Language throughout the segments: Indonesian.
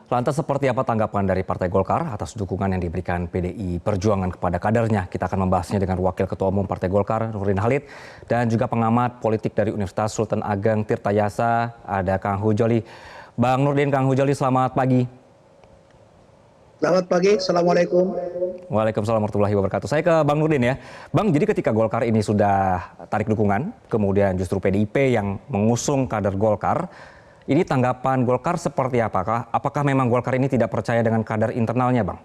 Lantas seperti apa tanggapan dari Partai Golkar atas dukungan yang diberikan PDI Perjuangan kepada kadernya? Kita akan membahasnya dengan Wakil Ketua Umum Partai Golkar, Nurdin Halid, dan juga pengamat politik dari Universitas Sultan Ageng Tirtayasa, ada Kang Hujoli. Bang Nurdin, Kang Hujoli, selamat pagi. Selamat pagi, Assalamualaikum. Waalaikumsalam warahmatullahi wabarakatuh. Saya ke Bang Nurdin ya. Bang, jadi ketika Golkar ini sudah tarik dukungan, kemudian justru PDIP yang mengusung kader Golkar, ini tanggapan Golkar seperti apakah? Apakah memang Golkar ini tidak percaya dengan kader internalnya, Bang?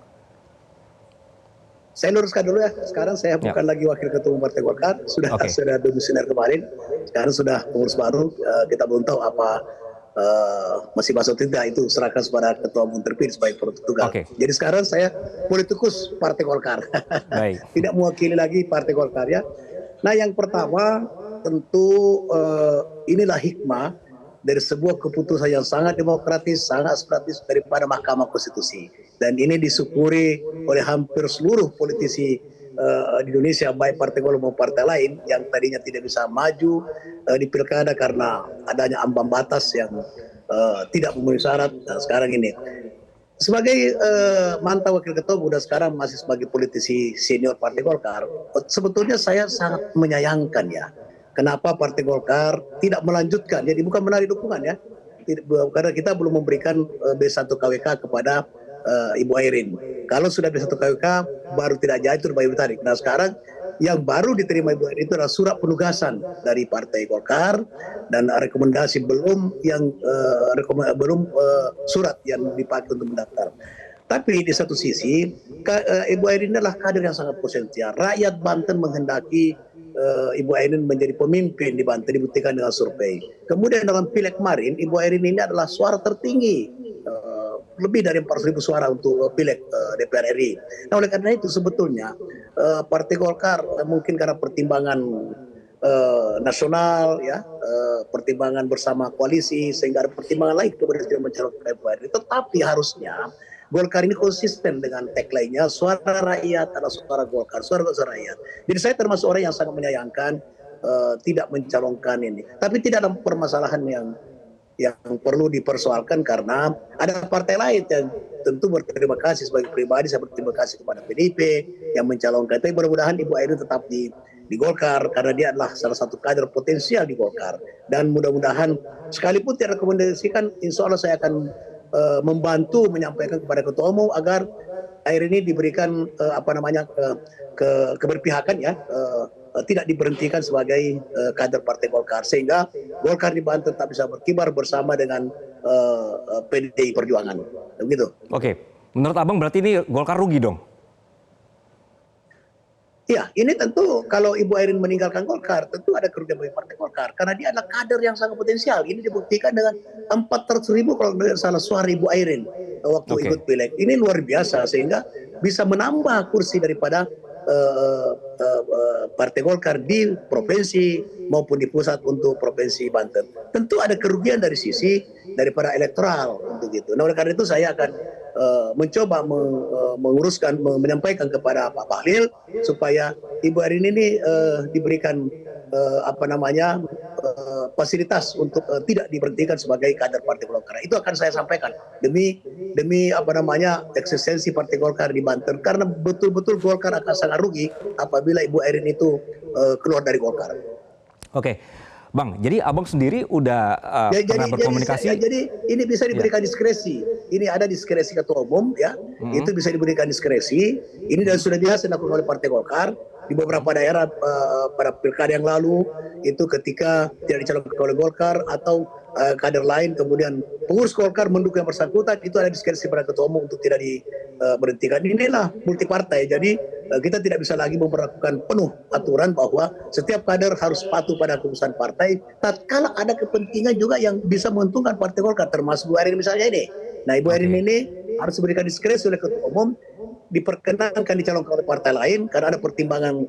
Saya luruskan dulu ya. Sekarang saya bukan lagi Wakil Ketua Umum Partai Golkar. Sudah demisioner kemarin. Sekarang sudah pengurus baru. Kita belum tahu apa masih masuk tidak, itu serahkan kepada Ketua Umum terpilih sebagai Portugal. Jadi sekarang saya politikus Partai Golkar. Baik. Tidak mewakili lagi Partai Golkar ya. Nah, yang pertama tentu inilah hikmah dari sebuah keputusan yang sangat demokratis, sangat aspiratif daripada Mahkamah Konstitusi. Dan ini disyukuri oleh hampir seluruh politisi di Indonesia, baik partai Golkar maupun partai lain yang tadinya tidak bisa maju di pilkada karena adanya ambang batas yang tidak memenuhi syarat. Nah, sekarang ini sebagai mantan wakil ketua dan sekarang masih sebagai politisi senior Partai Golkar, sebetulnya saya sangat menyayangkan ya, kenapa Partai Golkar tidak melanjutkan, jadi bukan menarik dukungan ya, karena kita belum memberikan B1 KWK kepada Ibu Airin. Kalau sudah B1 KWK baru tidak jadi, itu baru ditarik. Nah, sekarang yang baru diterima Ibu Airin itu adalah surat penugasan dari Partai Golkar dan rekomendasi belum surat yang dipakai untuk mendaftar. Tapi di satu sisi Ibu Airin adalah kader yang sangat potensial. Rakyat Banten menghendaki Ibu Airin menjadi pemimpin di Banten, dibuktikan dengan survei. Kemudian dalam pileg kemarin, Ibu Airin ini adalah suara tertinggi, lebih dari 400.000 suara untuk pileg DPR RI. Nah, oleh karena itu sebetulnya Partai Golkar mungkin karena pertimbangan nasional ya, pertimbangan bersama koalisi, sehingga ada pertimbangan lain kemudian tidak mencalonkan Ibu Airin. Tetapi harusnya Golkar ini konsisten dengan tagline-nya, suara rakyat adalah suara Golkar, suara rakyat. Jadi saya termasuk orang yang sangat menyayangkan tidak mencalonkan ini. Tapi tidak ada permasalahan yang perlu dipersoalkan karena ada partai lain yang tentu berterima kasih. Sebagai pribadi saya berterima kasih kepada PDIP yang mencalonkan. Tapi mudah-mudahan Ibu Airin tetap di Golkar karena dia adalah salah satu kader potensial di Golkar. Dan mudah-mudahan sekalipun tidak rekomendasikan, insya Allah saya akan membantu menyampaikan kepada Ketua Umum agar Airin ini diberikan keberpihakan ya, tidak diberhentikan sebagai kader Partai Golkar, sehingga Golkar di Banten tetap bisa berkibar bersama dengan PDI Perjuangan. Begitu. Oke, menurut Abang berarti ini Golkar rugi dong? Ya, ini tentu kalau Ibu Airin meninggalkan Golkar, tentu ada kerugian bagi Partai Golkar karena dia adalah kader yang sangat potensial. Ini dibuktikan dengan 400.000 kalau tidak salah suara Ibu Airin waktu ikut pileg. Ini luar biasa sehingga bisa menambah kursi daripada Partai Golkar di provinsi maupun di pusat untuk provinsi Banten. Tentu ada kerugian dari sisi daripada elektoral untuk itu. Nah, oleh karena itu saya akan mencoba menguruskan, menyampaikan kepada Pak Bahlil supaya Ibu Airin ini diberikan fasilitas untuk tidak diberhentikan sebagai kader Partai Golkar. Itu akan saya sampaikan demi eksistensi Partai Golkar di Banten, karena betul-betul Golkar akan sangat rugi apabila Ibu Airin itu keluar dari Golkar. Oke, Bang, jadi Abang sendiri udah pernah berkomunikasi? Jadi ini bisa diberikan diskresi. Ini ada diskresi Ketua Umum ya. Itu bisa diberikan diskresi. Ini dan sudah biasa dilakukan oleh Partai Golkar di beberapa daerah pada pilkada yang lalu, itu ketika tidak dicalonkan oleh Golkar atau kader lain, kemudian pengurus Golkar mendukung yang bersangkutan, itu ada diskresi pada Ketua Umum untuk tidak diberhentikan. Inilah multi partai. Jadi kita tidak bisa lagi memperlakukan penuh aturan bahwa setiap kader harus patuh pada keputusan partai. Tatkala ada kepentingan juga yang bisa menguntungkan Partai Golkar, termasuk Bu Airin misalnya ini. Nah, Ibu Airin ini harus diberikan diskresi oleh Ketua Umum, diperkenankan dicalonkan oleh partai lain karena ada pertimbangan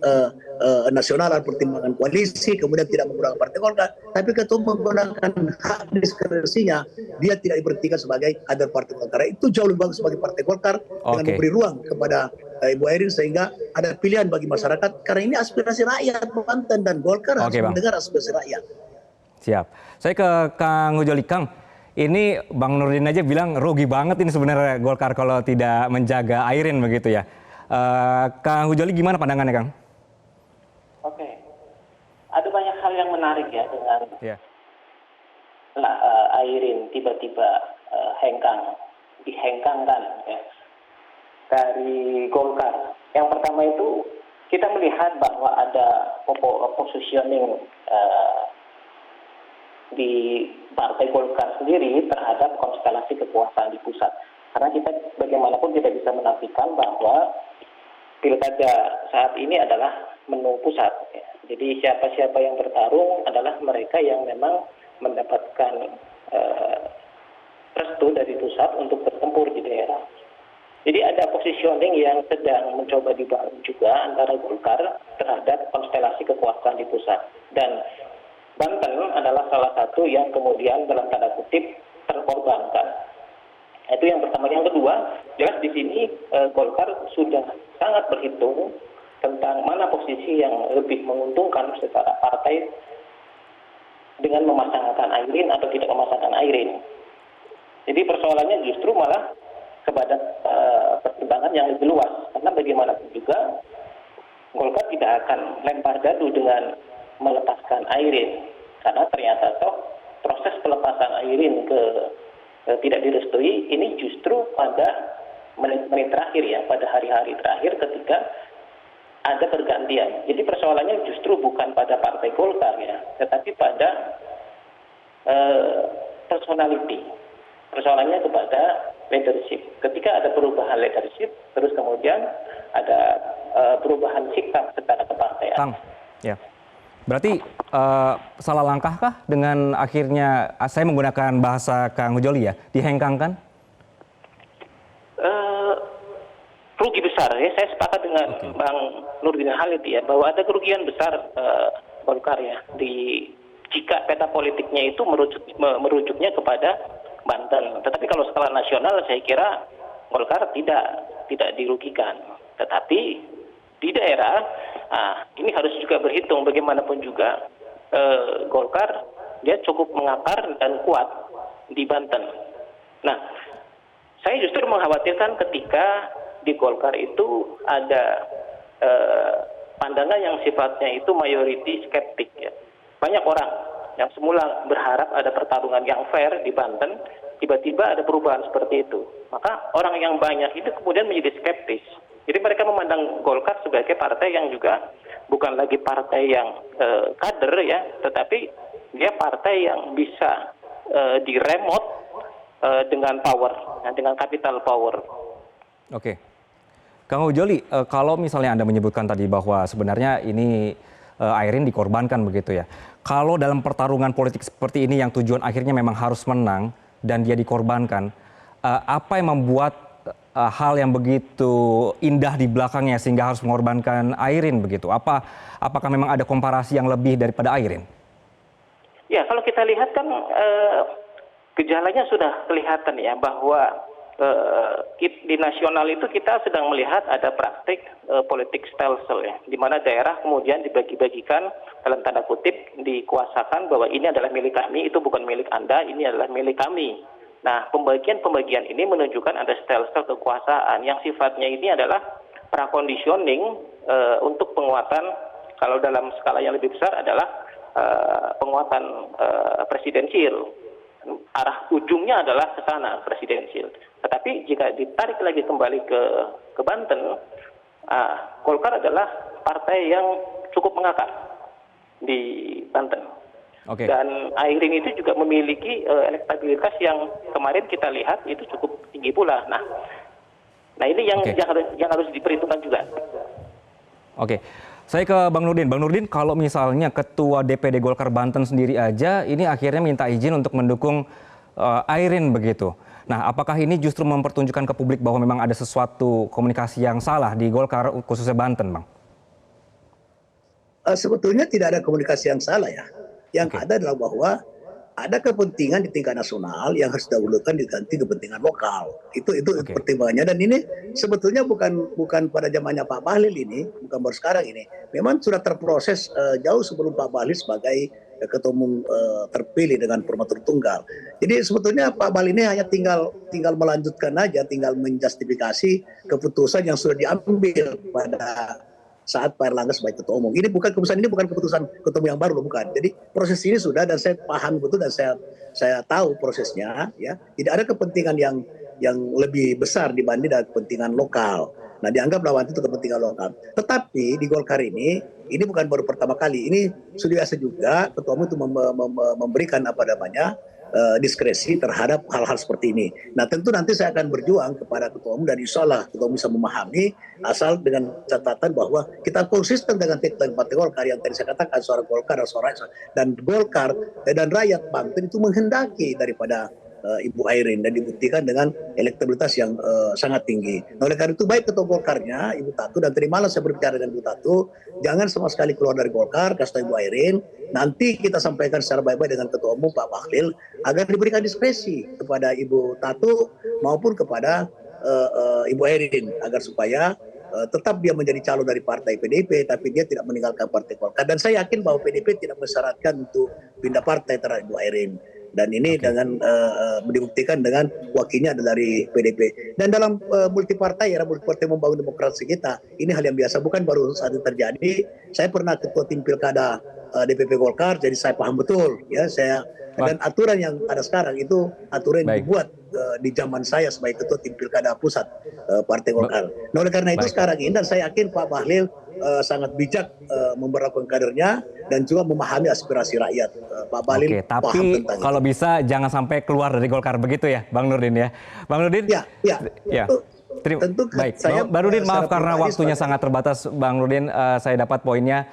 nasional, ada pertimbangan koalisi, kemudian tidak menggunakan Partai Golkar. Tapi Ketua Umum menggunakan hak diskresinya, dia tidak diberhentikan sebagai kader Partai Golkar. Itu jauh lebih bagus bagi Partai Golkar dengan memberi ruang kepada Ibu Airin sehingga ada pilihan bagi masyarakat, karena ini aspirasi rakyat Banten dan Golkar harus mendengar aspirasi rakyat. Siap. Saya ke Kang Hujoli. Kang, Ini Bang Nurdin aja bilang rugi banget ini sebenarnya Golkar kalau tidak menjaga Airin begitu ya. Kang Hujoli gimana pandangannya, Kang? Oke, ada banyak hal yang menarik ya dengan Ya. Airin tiba-tiba dihengkangkan ya, dari Golkar. Yang pertama itu kita melihat bahwa ada positioning di Partai Golkar sendiri terhadap konstelasi kekuasaan di pusat. Karena kita bagaimanapun tidak bisa menafikan bahwa pilkada saat ini adalah menu pusat. Ya. Jadi siapa-siapa yang bertarung adalah mereka yang memang mendapatkan restu dari pusat untuk bertempur di daerah. Jadi ada positioning yang sedang mencoba dibangun juga antara Golkar terhadap konstelasi kekuasaan di pusat. Dan Banten adalah salah satu yang kemudian dalam tanda kutip terkorbankan. Itu yang pertama. Yang kedua, jelas di sini Golkar sudah sangat berhitung tentang mana posisi yang lebih menguntungkan secara partai dengan memasangkan Airin atau tidak memasangkan Airin. Jadi persoalannya justru malah kepada pertimbangan yang lebih luas. Karena bagaimanapun juga Golkar tidak akan lempar dadu dengan melepaskan Airin. Karena ternyata toh proses pelepasan Airin tidak direstui ini justru pada menit-menit terakhir ya, pada hari-hari terakhir ketika ada pergantian. Jadi persoalannya justru bukan pada Partai Golkar ya, tetapi pada personality. Persoalannya kepada leadership. Ketika ada perubahan leadership, terus kemudian ada perubahan sikap secara kepartean. Kang, ya. Berarti salah langkahkah dengan akhirnya saya menggunakan bahasa Kang Hujoli ya, dihengkangkan? Rugi besar ya, saya sepakat dengan Bang Nurdin Halid ya, bahwa ada kerugian besar Golkar ya, jika peta politiknya itu merujuknya kepada Banten. Tetapi kalau skala nasional saya kira Golkar tidak dirugikan. Tetapi di daerah, ini harus juga berhitung bagaimanapun juga Golkar dia cukup mengakar dan kuat di Banten. Nah, saya justru mengkhawatirkan ketika di Golkar itu ada pandangan yang sifatnya itu mayoriti skeptik ya. Banyak orang yang semula berharap ada pertarungan yang fair di Banten, tiba-tiba ada perubahan seperti itu. Maka orang yang banyak itu kemudian menjadi skeptis. Jadi mereka memandang Golkar sebagai partai yang juga bukan lagi partai yang kader ya, tetapi dia partai yang bisa diremote dengan power, dengan capital power. Oke. Kang Hujoli, kalau misalnya Anda menyebutkan tadi bahwa sebenarnya ini Airin dikorbankan begitu ya. Kalau dalam pertarungan politik seperti ini yang tujuan akhirnya memang harus menang dan dia dikorbankan, apa yang membuat hal yang begitu indah di belakangnya sehingga harus mengorbankan Airin begitu? Apakah memang ada komparasi yang lebih daripada Airin? Ya, kalau kita lihat kan gejalanya sudah kelihatan ya, bahwa di nasional itu kita sedang melihat ada praktik politik stelsel ya, di mana daerah kemudian dibagi-bagikan dalam tanda kutip, dikuasakan bahwa ini adalah milik kami, itu bukan milik Anda, ini adalah milik kami. Nah, pembagian-pembagian ini menunjukkan ada stelsel kekuasaan yang sifatnya ini adalah prakondisioning untuk penguatan, kalau dalam skala yang lebih besar adalah penguatan presidensial. Arah ujungnya adalah ke sana, presidensial. Tetapi jika ditarik lagi kembali ke Banten, Golkar adalah partai yang cukup mengakar di Banten. Oke. Dan Airin itu juga memiliki elektabilitas yang kemarin kita lihat itu cukup tinggi pula. Nah ini yang harus diperhitungkan juga. Oke. Saya ke Bang Nurdin. Bang Nurdin, kalau misalnya Ketua DPD Golkar Banten sendiri aja ini akhirnya minta izin untuk mendukung Airin begitu. Nah, apakah ini justru mempertunjukkan ke publik bahwa memang ada sesuatu komunikasi yang salah di Golkar khususnya Banten, Bang? Sebetulnya tidak ada komunikasi yang salah ya. Yang ada adalah bahwa ada kepentingan di tingkat nasional yang harus didahulukan diganti kepentingan lokal. Itu pertimbangannya, dan ini sebetulnya bukan pada zamannya Pak Bahlil ini, bukan baru sekarang ini. Memang sudah terproses jauh sebelum Pak Bahlil sebagai ketua umum terpilih dengan formatur tunggal. Jadi sebetulnya Pak Bal ini hanya tinggal melanjutkan aja, tinggal menjustifikasi keputusan yang sudah diambil pada saat Pak Erlangga sebagai ketua umum. Ini bukan keputusan ketua umum yang baru, bukan. Jadi proses ini sudah, dan saya paham betul, dan saya tahu prosesnya, ya. Tidak ada kepentingan yang lebih besar dibanding dengan kepentingan lokal. Nah, dianggap lawan itu kepentingan lokal. Tetapi di Golkar ini bukan baru pertama kali. Ini sudah biasa juga ketua umum itu memberikan diskresi terhadap hal-hal seperti ini. Nah, tentu nanti saya akan berjuang kepada ketua umum, dan insya Allah ketua umum bisa memahami, asal dengan catatan bahwa kita konsisten dengan tagline Partai Golkar yang tadi saya katakan, suara Golkar dan suara dan Golkar dan rakyat Banten itu menghendaki daripada Ibu Airin, dan dibuktikan dengan elektabilitas yang sangat tinggi. Nah, oleh karena itu baik ketua Golkarnya Ibu Tatu, dan terimalah saya berbicara dengan Ibu Tatu, jangan sama sekali keluar dari Golkar, kasih tahu Ibu Airin, nanti kita sampaikan secara baik-baik dengan ketua umum Pak Bahlil agar diberikan diskresi kepada Ibu Tatu maupun kepada Ibu Airin, agar supaya tetap dia menjadi calon dari partai PDIP, tapi dia tidak meninggalkan partai Golkar. Dan saya yakin bahwa PDIP tidak mensyaratkan untuk pindah partai terhadap Ibu Airin. Dan ini dengan dibuktikan dengan wakilnya dari PDIP. Dan dalam multipartai membangun demokrasi kita, ini hal yang biasa, bukan baru saat ini terjadi. Saya pernah ketua tim pilkada DPP Golkar, jadi saya paham betul, ya. Dan aturan yang ada sekarang itu aturan yang dibuat di zaman saya sebagai ketua tim pilkada pusat Partai Golkar. Nah, oleh karena itu sekarang ini, dan saya yakin Pak Bahlil sangat bijak memperlakukan kadernya dan juga memahami aspirasi rakyat. Pak Bahlil paham tapi tentang kalau itu. bisa jangan sampai keluar dari Golkar, begitu ya Bang Nurdin ya. Bang Nurdin? Ya. Tentu baik. Bang Nurdin, maaf karena waktunya sangat terbatas. Bang Nurdin, saya dapat poinnya.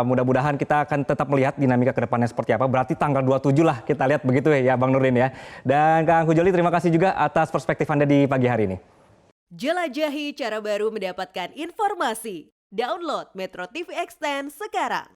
Mudah-mudahan kita akan tetap melihat dinamika ke depannya seperti apa. Berarti tanggal 27 lah kita lihat, begitu ya Bang Nurdin ya. Dan Kang Hujoli, terima kasih juga atas perspektif Anda di pagi hari ini. Jelajahi cara baru mendapatkan informasi. Download Metro TV Extend sekarang.